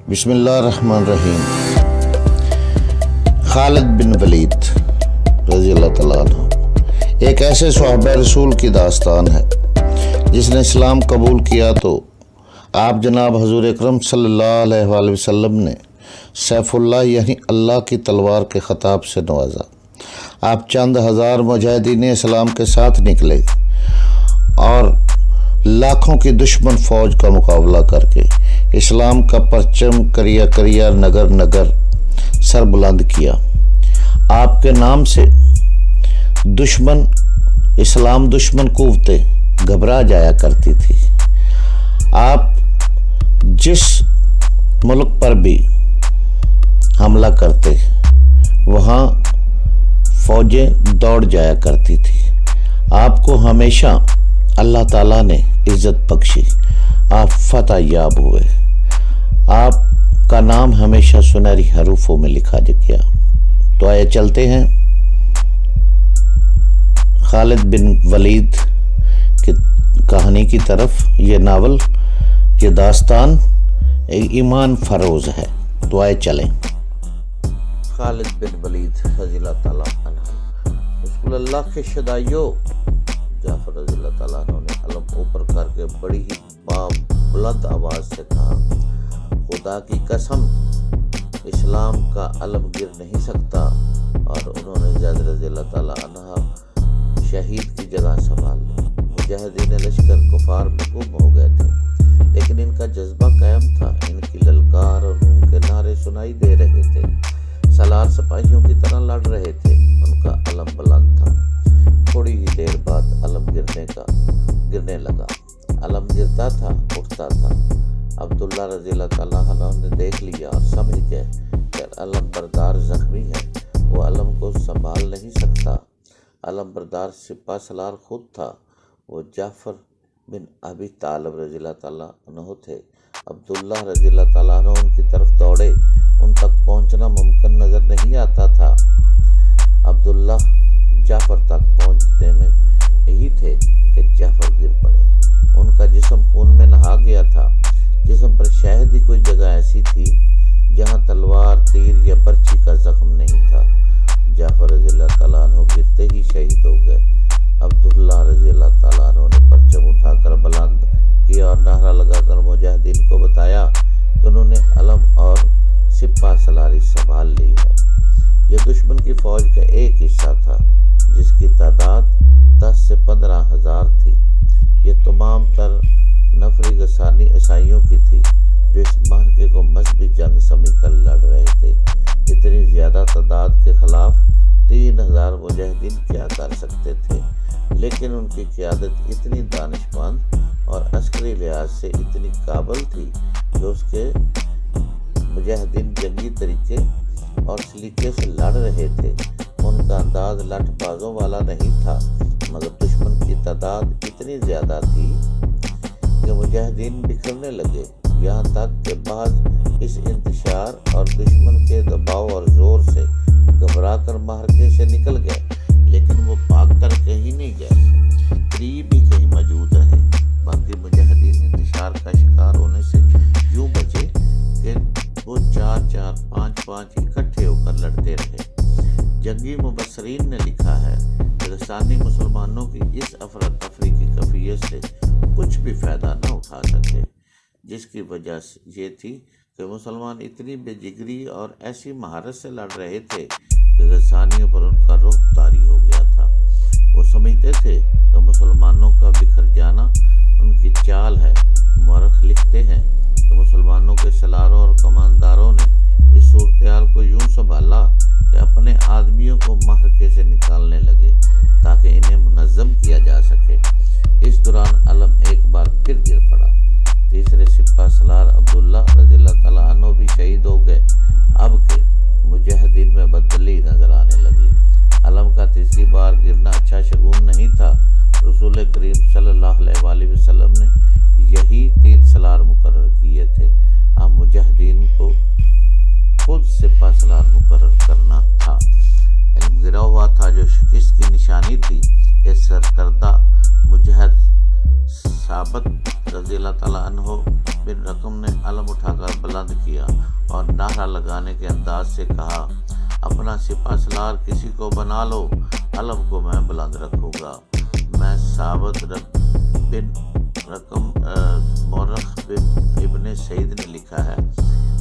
بسم اللہ الرحمن الرحیم۔ خالد بن ولید رضی اللہ تعالیٰ عنہ ایک ایسے صحابہ رسول کی داستان ہے جس نے اسلام قبول کیا تو آپ جناب حضور اکرم صلی اللہ علیہ وآلہ وسلم نے سیف اللہ یعنی اللہ کی تلوار کے خطاب سے نوازا۔ آپ چند ہزار مجاہدین اسلام کے ساتھ نکلے اور لاکھوں کی دشمن فوج کا مقابلہ کر کے اسلام کا پرچم کریا کریا نگر نگر سر بلند کیا۔ آپ کے نام سے اسلام دشمن قوتیں گھبرا جایا کرتی تھی۔ آپ جس ملک پر بھی حملہ کرتے وہاں فوجیں دوڑ جایا کرتی تھی۔ آپ کو ہمیشہ اللہ تعالیٰ نے عزت بخشی، آپ فتح یاب ہوئے، آپ کا نام ہمیشہ سنہری حروفوں میں لکھا گیا۔ تو آئے چلتے ہیں خالد بن ولید کی کہانی کی طرف۔ یہ ناول، یہ داستان ایک ایمان فروز ہے۔ تو آئے چلیں۔ خالد بن ولید رضی اللہ تعالیٰ عنہ، رسول اللہ کے شدائیوں جعفر رضی اللہ تعالیٰ عنہ نے علم اوپر کر کے بڑی ہی بلند آواز سے کہا، خدا کی قسم اسلام کا علم گر نہیں سکتا۔ اور انہوں نے زید رضی اللہ تعالیٰ عنہ شہید کی جگہ سنبھال لی۔ مجاہدین لشکر کفار میں گم ہو گئے تھے، لیکن ان کا جذبہ قائم تھا۔ ان کی للکار اور ان کے نعرے سنائی دے رہے تھے۔ سالار سپاہیوں کی طرح لڑ رہے تھے۔ ان کا علم بلند تھا۔ تھوڑی ہی دیر بعد علم گرنے لگا۔ علم گرتا تھا، اٹھتا تھا۔ عبداللہ رضی اللہ تعالیٰ عنہ نے دیکھ لیا اور سمجھ گئے کہ علم بردار زخمی ہے، وہ علم کو سنبھال نہیں سکتا۔ علم بردار سپہ سالار خود تھا، وہ جعفر بن ابی طالب رضی اللہ تعالیٰ عنہ تھے۔ عبداللہ رضی اللہ تعالیٰ عنہ ان کی طرف دوڑے، ان تک پہنچنا ممکن نظر نہیں آتا تھا۔ عبداللہ جعفر تک پہنچنے میں یہی تھے کہ جعفر گر پڑے۔ ان کا جسم خون میں نہا گیا تھا۔ جسم پر شاید ہی کوئی جگہ ایسی تھی جہاں تلوار، تیر یا برچھی کا زخم نہیں تھا۔ جعفر رضی اللہ تعالیٰ عنہ گرتے ہی شہید ہو گئے۔ عبداللہ رضی اللہ تعالیٰ عنہ نے پرچم اٹھا کر بلند کیا اور نعرہ لگا کر مجاہدین کو بتایا کہ انہوں نے علم اور سپہ سالاری سنبھال لی ہے۔ یہ دشمن کی فوج کا ایک حصہ تھا جس کی تعداد 10 سے 15 ہزار تھی۔ یہ تمام تر نفری گسانی عیسائیوں کی تھی جو اس معرکے کو مذہبی جنگ سمجھ کر لڑ رہے تھے۔ اتنی زیادہ تعداد کے خلاف 3000 مجاہدین کیا کر سکتے تھے، لیکن ان کی قیادت اتنی دانشمند اور عسکری لحاظ سے اتنی قابل تھی کہ اس کے مجاہدین جنگی طریقے اور سلیقے سے لڑ رہے تھے۔ ان کا انداز لٹھ بازوں والا نہیں تھا، مگر دشمن کی تعداد اتنی زیادہ تھی کہ مجاہدین بکھرنے لگے، یہاں تک کہ بعض اس انتشار اور دشمن کے دباؤ اور زور سے گھبرا کر معرکے سے نکل گئے، لیکن وہ بھاگ کر کہیں نہیں گئے، قریب ہی کہیں موجود رہے۔ باقی مجاہدین انتشار کا شکار ہونے سے یوں بچے کہ وہ 4 5 اکٹھے ہو کر لڑتے رہے۔ جنگی مبصرین نے لکھا ہے کہ غسانی مسلمانوں کی اس افراتفری کی کیفیت سے کچھ بھی فائدہ نہ اٹھا سکے، جس کی وجہ یہ تھی کہ مسلمان اتنی بے جگری اور ایسی مہارت سے لڑ رہے تھے کہ غسانیوں پر ان کا رعب طاری ہو گیا تھا۔ وہ سمجھتے تھے کہ مسلمانوں کا بکھر جانا ان کی چال ہے۔ مورخ لکھتے ہیں کہ مسلمانوں کے سالاروں اور کمانداروں نے اس صورتحال کو یوں سنبھالا کہ اپنے آدمیوں کو معرکے سے نکالنے لگے تاکہ انہیں منظم کیا جا سکے۔ اس دوران علم ایک بار پھر گر پڑا۔ تیسرے سپہ سالار عبداللہ رضی اللہ تعالیٰ عنہ بھی شہید ہو گئے۔ اب کے مجاہدین میں بدلی نظر آنے لگی۔ علم کا تیسری بار گرنا اچھا شگون نہیں تھا۔ رسول کریم صلی اللہ علیہ وآلہ وسلم نے یہی 3 سالار مقرر کیے تھے۔ اب مجاہدین کو خود سپہ سالار مقرر کرنا تھا۔ علم گرا ہوا تھا جو شکست کی نشانی تھی۔ یہ سرکردہ مجاہد ثابت رضی اللہ تعالیٰ عنہ بن رقم نے علم اٹھا کر بلند کیا اور نعرہ لگانے کے انداز سے کہا، اپنا سپہ سالار کسی کو بنا لو، علم کو میں بلند رکھوں گا۔ میں ثابت بن رقم مورخ بن ابن سعید نے لکھا ہے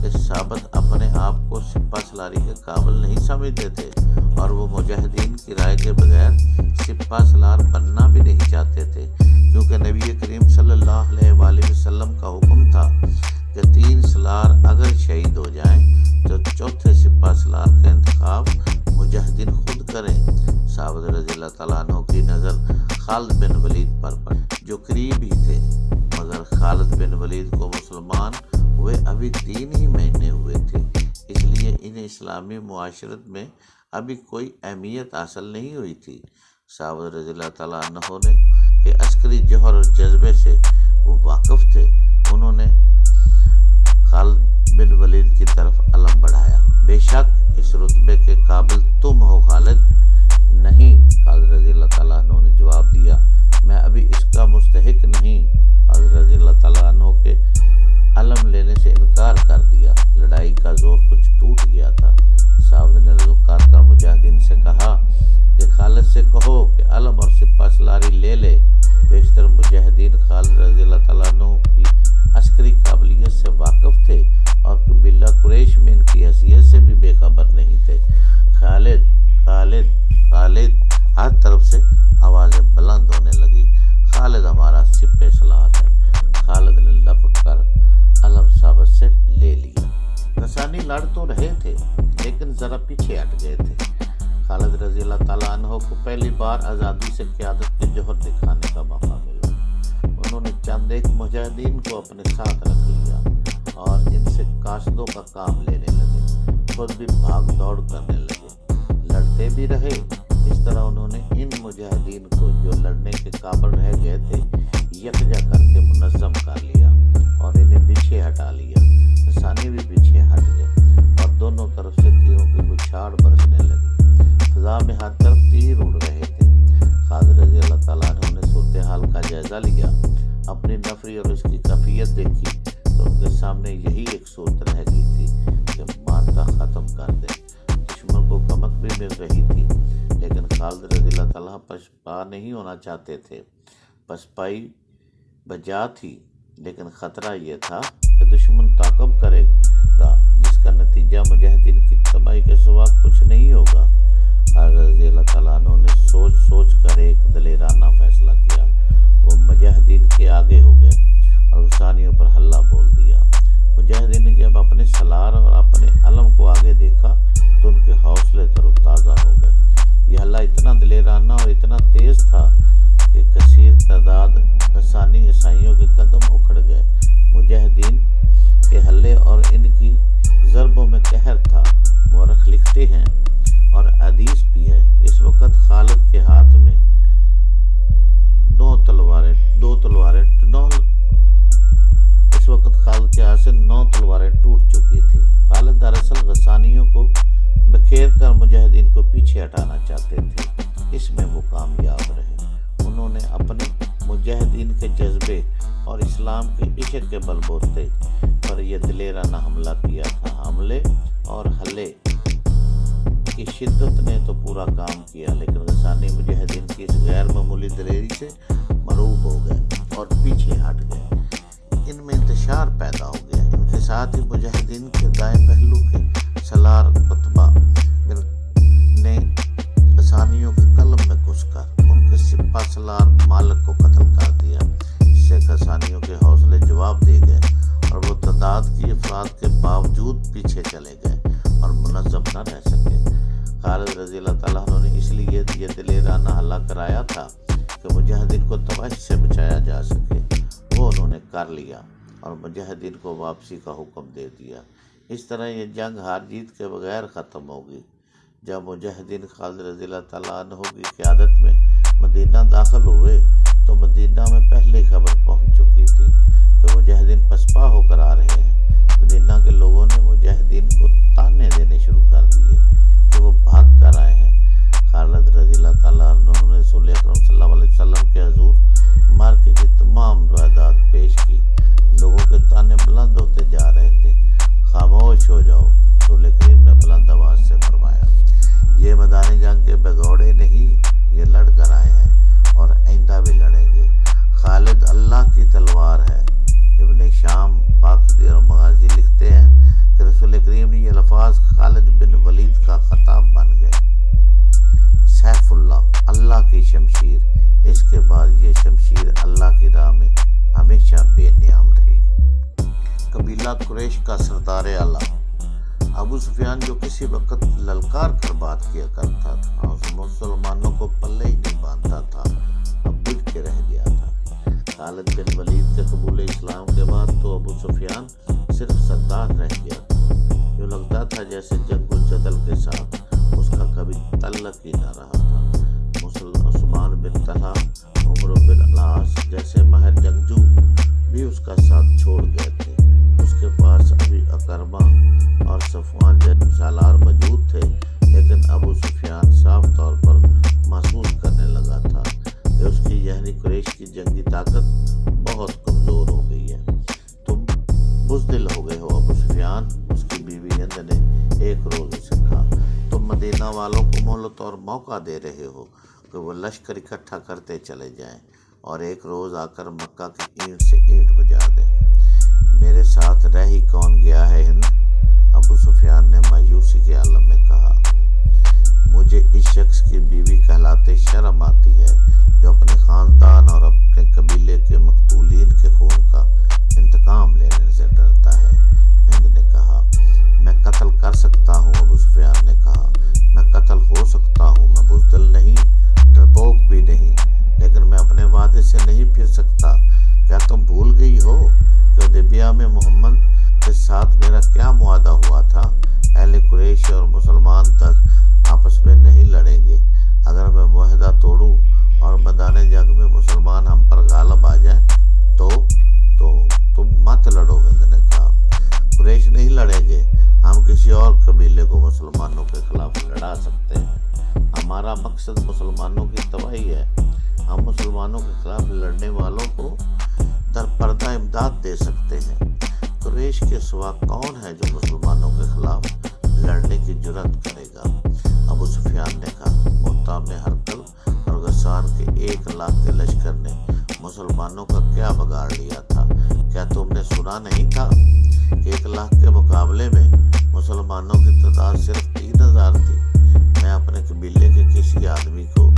کہ ثابت اپنے آپ کو سپہ سالاری کے قابل نہیں سمجھتے تھے اور وہ مجاہدین کی رائے کے بغیر سپہ سالار بننا بھی نہیں چاہتے تھے، کیونکہ نبی کریم صلی اللہ علیہ وآلہ وسلم کا حکم تھا کہ 3 سالار اگر شہید ہو جائیں تو چوتھے سپہ سالار کا انتخاب مجاہدین خود کریں۔ ثابت رضی اللہ تعالیٰ عنہ کی نظر خالد بن ولید پر جو قریب ہی تھے، مگر خالد بن ولید کو مسلمان ہوئے ابھی 3 ہی مہینے ہوئے تھے، اس لیے انہیں اسلامی معاشرت میں ابھی کوئی اہمیت حاصل نہیں ہوئی تھی۔ ثابت رضی اللہ تعالیٰ عنہ نے کہ عسکری جوہر اور جذبے سے وہ واقف تھے، انہوں نے خالد بن ولید کی طرف علم بڑھایا۔ بے شک اس رتبے کے قابل تم ہو خالد نہیں، خالد رضی اللہ تعالیٰ عنہ نے جواب دیا، میں ابھی اس کا مستحق نہیں۔ خالد رضی اللہ تعالیٰ عنہ کے علم لینے سے انکار کر دیا، لڑائی کا زور کچھ ٹوٹ گیا تھا۔ ثابت نے رضوکار کا مجاہدین سے کہا کہ خالد سے کہو کہ علم اور سپہ سالاری لے لے۔ بیشتر مجاہدین خالد رضی اللہ تعالیٰ عنہ کی عسکری قابلیت سے واقف تھے اور قبیلہ قریش میں ان کی حیثیت سے بھی بے خبر نہیں تھے۔ خالد خالد خالد ہر طرف سے آوازیں بلند ہونے لگی، خالد ہمارا سپہ سالار ہے۔ خالد نے لپک کر علم ثابت سے لے لیا۔ غسانی لڑ تو رہے تھے لیکن ذرا پیچھے ہٹ گئے تھے۔ خالد رضی اللہ تعالیٰ عنہ کو پہلی بار آزادی سے قیادت کے جوہر دکھانے کا موقع ملا۔ انہوں نے چند ایک مجاہدین کو اپنے ساتھ رکھ لیا اور ان سے قاصدوں کا کام لینے لگے، خود بھی بھاگ دوڑ کرنے لگے، لڑتے بھی رہے۔ اس طرح انہوں نے ان مجاہدین کو جو لڑنے کے قابل رہ گئے تھے یکجا کر کے منظم کر لیا اور انہیں پیچھے ہٹا لیا۔ غسانی بھی پیچھے ہٹ گئے اور دونوں طرف سے تیروں کی بچھاڑ برسنے لگی، فضا میں ہر طرف تیر اڑ رہے تھے۔ خالد رضی اللہ تعالیٰ عنہ نے صورتحال کا جائزہ لیا، اپنی نفری اور اس کی کیفیت دیکھی تو ان کے سامنے یہی ایک صورت رہ گئی تھی کہ مارکا ختم کر دیں۔ دشمن کو کمک بھی مل رہی تھی لیکن خالد رضی اللہ تعالیٰ پسپا نہیں ہونا چاہتے تھے۔ پسپائی بجا تھی لیکن خطرہ یہ تھا کہ دشمن تعاقب کرے گا جس کا نتیجہ مجاہدین کی تباہی کے سوا کچھ نہیں ہوگا۔ خالد رضی اللہ تعالیٰ عنہ نے سوچ سوچ کر ایک دلیرانہ فیصلہ کیا، وہ مجاہدین کے آگے ہو گئے اور غسانیوں پر حلہ بول دیا۔ مجاہدین نے جب اپنے سالار اور اپنے علم کو آگے دیکھا تو ان کے حوصلے تر و تازہ ہو گئے۔ یہ حلہ اتنا دلیرانہ اور اتنا تیز تھا کہ کثیر تعداد غسانی عیسائیوں کے قدم اکھڑ گئے۔ مجاہدین کے حلے اور ان کی ضربوں میں قہر تھا۔ مورخ لکھتے ہیں اور حدیث بھی ہے، اس وقت خالد کے ہاتھ میں 9 تلواریں ٹوٹ چکی تھی۔ خالد دراصل غسانیوں کو بکھیر کر مجاہدین کو پیچھے ہٹانا چاہتے تھے، اس میں وہ کامیاب رہے۔ انہوں نے اپنے مجاہدین کے جذبے اور اسلام کے عشق کے بل بوتے پر یہ دلیرانہ حملہ کیا تھا۔ حملے اور حلے کی شدت نے تو پورا کام کیا لیکن غسانی مجاہدین کی اس غیر معمولی دلیری سے مرعوب ہو گئے اور پیچھے ہٹ گئے۔ ان میں انتشار پیدا ہو گیا۔ ان کے ساتھ ہی مجاہدین کے دائیں پہلو کے سالار قطبہ نے غسانیوں کے قلب میں گھس کر ان کے سپہ سالار مالک کو قتل کر دیا۔ اس سے غسانیوں کے حوصلے جواب دے گئے اور وہ تعداد کی افراد کے باوجود پیچھے چلے گئے اور منظم نہ رہ سکے۔ خالد رضی اللہ تعالیٰ عنہ نے اس لیے یہ دلیرانہ حملہ کرایا تھا کہ مجاہدین کو تباہی سے بچایا جا سکے۔ وہ انہوں نے کر لیا اور مجاہدین کو واپسی کا حکم دے دیا۔ اس طرح یہ جنگ ہار جیت کے بغیر ختم ہوگی۔ جب مجاہدین خالد رضی اللہ تعالیٰ عنہ کی قیادت میں مدینہ داخل ہوئے تو مدینہ میں پہلے خبر پہنچ چکی تھی کہ مجاہدین پسپا ہو کر آ رہے ہیں۔ مدینہ کے لوگوں نے مجاہدین کو تانے دینے شروع کر دیے کہ وہ بھاگ کر آئے ہیں۔ خالد رضی اللہ تعالیٰ عنہ نے رسول اکرم صلی اللہ علیہ وسلم کے حضور مارکے کی تمام ہو جاؤ، رسول کریم نے بلند آواز سے فرمایا، یہ میدان جنگ کے بھگوڑے نہیں، یہ لڑ کر آئے ہیں اور آئندہ بھی لڑیں گے۔ خالد اللہ کی تلوار ہے۔ ابن شام باقی اور مغازی لکھتے ہیں کہ رسول کریم نے یہ الفاظ خالد بن ولید کا خطاب بن گئے۔ سیف اللہ، اللہ کی شمشیر، اس کے بعد یہ شمشیر اللہ کی راہ میں ہمیشہ بے نیام رہی۔ قبیلہ قریش کا سردار اعلیٰ ابو سفیان، جو کسی وقت للکار کر بات کیا کرتا تھا، اس مسلمانوں کو پلے ہی نہیں باندھتا تھا، اب بجھ کے رہ گیا تھا۔ خالد بن ولید کے قبول اسلام کے بعد تو ابو سفیان صرف سردار رہ گیا تھا، جو لگتا تھا جیسے جنگ و جدل کے ساتھ اس کا کبھی تعلق ہی نہ رہا تھا۔ عثمان بن طلحہ، عمر بن العاص جیسے ماہر جنگجو بھی اس کا ساتھ چھوڑ گئے تھے۔ اس کے پاس ابھی اکرمہ اور صفوان جیسے سالار موجود تھے، لیکن ابو سفیان صاف طور پر محسوس کرنے لگا تھا کہ اس کی یعنی قریش کی جنگی طاقت بہت کمزور ہو گئی ہے۔ تم بزدل ہو گئے ہو ابو سفیان، اس کی بیوی ہند نے ایک روز اسے کہا۔ تم مدینہ والوں کو مہلت اور موقع دے رہے ہو کہ وہ لشکر اکٹھا کرتے چلے جائیں اور ایک روز آ کر مکہ کی اینٹ سے اینٹ بجا دیں۔ میرے ساتھ رہ ہی کون گیا ہے ہند؟ ابو سفیان نے مایوسی کے عالم میں کہا، مجھے اس شخص کی بیوی کہلاتے شرم آتی ہے جو اپنے خاندان اور اپنے قبیلے کے مقتولین کے خون کا انتقام لینے سے ڈرتا ہے۔ ہند نے کہا، میں قتل کر سکتا ہوں۔ ابو سفیان نے کہا، میں قتل ہو سکتا ہوں، میں بزدل نہیں، ڈرپوک بھی نہیں، لیکن میں اپنے وعدے سے نہیں پھر سکتا۔ کیا تم بھول گئی ہو کہ حدیبیہ میں محمد کے ساتھ میرا کیا معاہدہ ہوا تھا؟ اہل قریش اور مسلمان تک آپس میں نہیں لڑیں گے۔ اگر میں معاہدہ توڑوں اور میدان جنگ میں مسلمان ہم پر غالب آ جائیں تو تم مت لڑو۔ ہند نے کہا، قریش نہیں لڑیں گے، ہم کسی اور قبیلے کو مسلمانوں کے خلاف لڑا سکتے ہیں۔ ہمارا مقصد مسلمانوں کی تباہی ہے۔ ہم مسلمانوں کے خلاف لڑنے والوں کو در پردہ امداد دے سکتے ہیں۔ قریش کے سوا کون ہے جو مسلمانوں کے خلاف لڑنے کی جرات کرے گا؟ ابو سفیان نے کہا، محتام ہرقل اور غسان کے 1,00,000 کے لشکر نے مسلمانوں کا کیا بگاڑ لیا تھا؟ کیا تم نے سنا نہیں تھا کہ 1,00,000 کے مقابلے میں مسلمانوں کی تعداد صرف 3,000 تھی؟ میں اپنے قبیلے کے کسی آدمی کو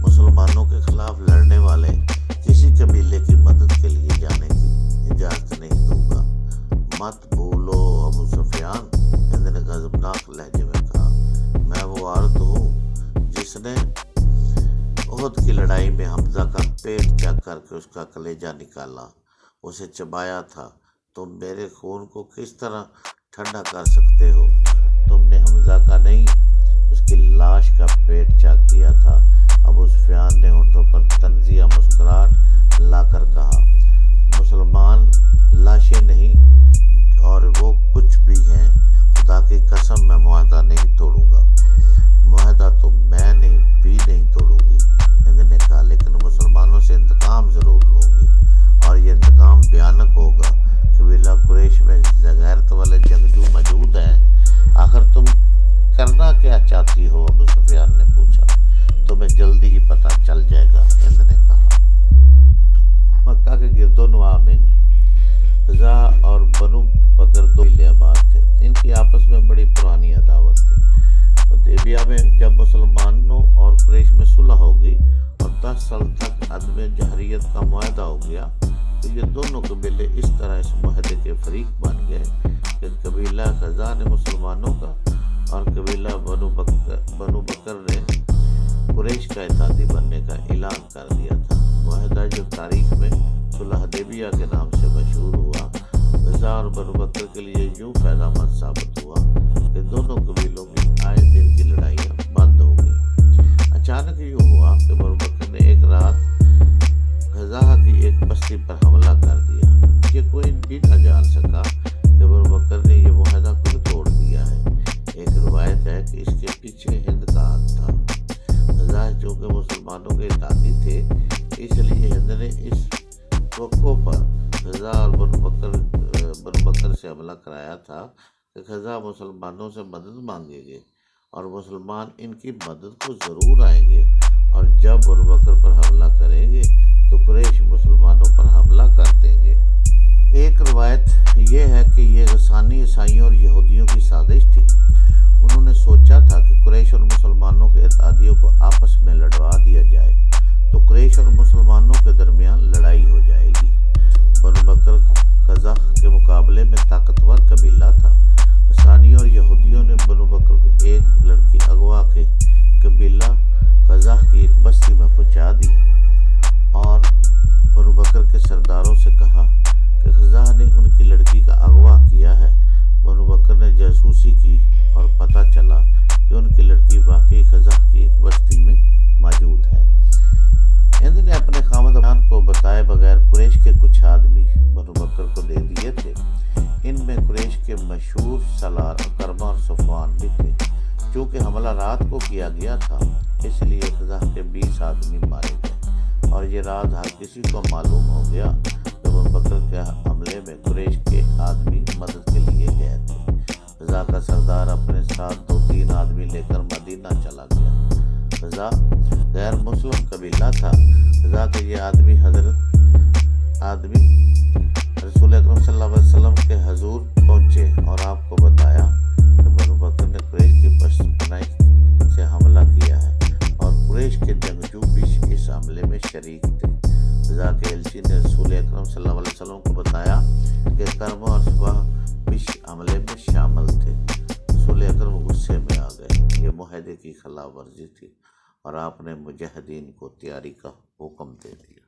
مسلمانوں کے خلاف لڑنے والے کسی قبیلے کی مدد کے لیے جانے کی اجازت نہیں دوں گا۔ مت بھولو ابو سفیان، ہند نے غضبناک لہجے میں کہا، میں وہ عورت ہوں جس نے احد کی لڑائی میں حمزہ کا پیٹ چک کر کے اس کا کلیجہ نکالا، اسے چبایا تھا۔ تم میرے خون کو کس طرح ٹھنڈا کر سکتے ہو؟ تم نے حمزہ کا نہیں، اس کی لاش کا پیٹ چاک کیا تھا۔ ابو سفیان نے ہونٹوں پر طنزیہ مسکراہٹ لا کر کہا، مسلمان لاشیں نہیں اور وہ کچھ بھی ہیں، خدا کی قسم میں معاہدہ نہیں توڑوں گا۔ معاہدہ تو میں نہیں توڑوں گی، ہند نے کہا، لیکن مسلمانوں سے انتقام ضرور لوں گی اور یہ انتقام بھیانک ہوگا۔ قبیلہ قریش میں غیرت والے جنگجو موجود ہیں، آخر تم کرنا کیا چاہتی ہو؟ ابو سفیان نے پوچھا۔ تمہیں جلدی ہی پتہ چل جائے گا، ہند نے کہا۔ مکہ کے گرد و نواح میں خزاع اور بنو بکر دو قبیلے آباد تھے، ان کی آپس میں بڑی پرانی عداوت تھی۔ حدیبیہ میں جب مسلمانوں اور قریش میں صلح ہو گئی اور 10 سال تک عدم جہریت کا معاہدہ ہو گیا تو یہ دونوں قبیلے اس طرح اس معاہدے کے فریق بن گئے کہ قبیلہ خزاع نے مسلمانوں کا اور قبیلہ بنو بکر نے قریش کا اتحادی بننے کا اعلان کر دیا تھا۔ معاہدہ جو تاریخ میں صلح حدیبیہ کے نام سے مشہور ہوا، خزاع اور بنو بکر کے لیے یوں فائدہ مند ثابت ہوا کہ دونوں قبیلوں کی آئے دن کی لڑائیاں بند ہو گئیں۔ اچانک یوں ہوا کہ بنو بکر نے ایک رات خزاع کی ایک بستی پر حملہ کر دیا۔ یہ کوئی بھی نہ جان سکا کہ بنو بکر نے یہ معاہدہ کیوں توڑ دیا ہے۔ ایک روایت ہے کہ اس کے پیچھے ہند کا ہاتھ تھا۔ خزاع چونکہ مسلمانوں کے اتحادی تھے، اس لیے ہند نے اس توقع پر خزاع اور بنو بکر سے حملہ کرایا تھا کہ کہ خزاں مسلمانوں سے مدد مانگیں گے اور مسلمان ان کی مدد کو ضرور آئیں گے، اور جب بنو بکر پر حملہ کریں گے تو قریش مسلمانوں پر حملہ کر دیں گے۔ ایک روایت یہ ہے کہ یہ غسانی عیسائیوں اور یہودیوں کی سازش تھی۔ انہوں نے سوچا تھا کہ قریش اور مسلمانوں کے اتحادیوں کو آپس میں لڑوا دیا جائے تو قریش اور مسلمانوں کے درمیان لڑائی ہو جائے گی۔ بنو بکر خزاں کے مقابلے میں طاقتور قبیلہ تھا۔ غسانیوں اور یہودیوں نے بنو بکر کو ایک لڑکی اغوا کے قبیلہ خزاں کی ایک بستی میں پہنچا دی اور بنو بکر کے سرداروں سے کہا کہ خزاں نے ان کی لڑکی کا اغوا کیا ہے۔ بنو بکر نے جاسوسی کی اور پتہ چلا کہ ان کی لڑکی واقعی خزاں کی ایک بستی میں موجود ہے۔ ہند نے اپنے خاندان کو بتائے بغیر قریش کے کچھ آدمی بنو بکر کو دے دیے تھے۔ ان میں قریش کے مشہور سالار کرما اور صفوان بھی تھے۔ چونکہ حملہ رات کو کیا گیا تھا اس لیے خزاں کے 20 آدمی مارے گئے، اور یہ راز ہر کسی کو معلوم ہو گیا کہ بنو بکر کے حملے میں قریش کے آدمی مدد کے لیے گئے تھے۔ خزاں کا سردار اپنے ساتھ 2-3 آدمی لے کر مدینہ چلا گیا۔ خزاں غیر مسلم قبیلہ تھا۔ خزاں کے یہ آدمی رسول اکرم صلی اللہ علیہ وسلم کے حضور پہنچے اور آپ کو بتایا کہ بنو بکر نے قریش کی پشت پناہی سے حملہ کیا ہے اور قریش کے جنگجو بھی اس حملے میں شریک تھے۔ خزاں کے ایلچی نے رسول اکرم صلی اللہ علیہ وسلم کو بتایا کہ کرما اور صفوان بھی حملے میں شامل تھے۔ رسول اکرم غصے میں آ گئے۔ یہ معاہدے کی خلاف ورزی تھی اور آپ نے مجاہدین کو تیاری کا حکم دے دیا۔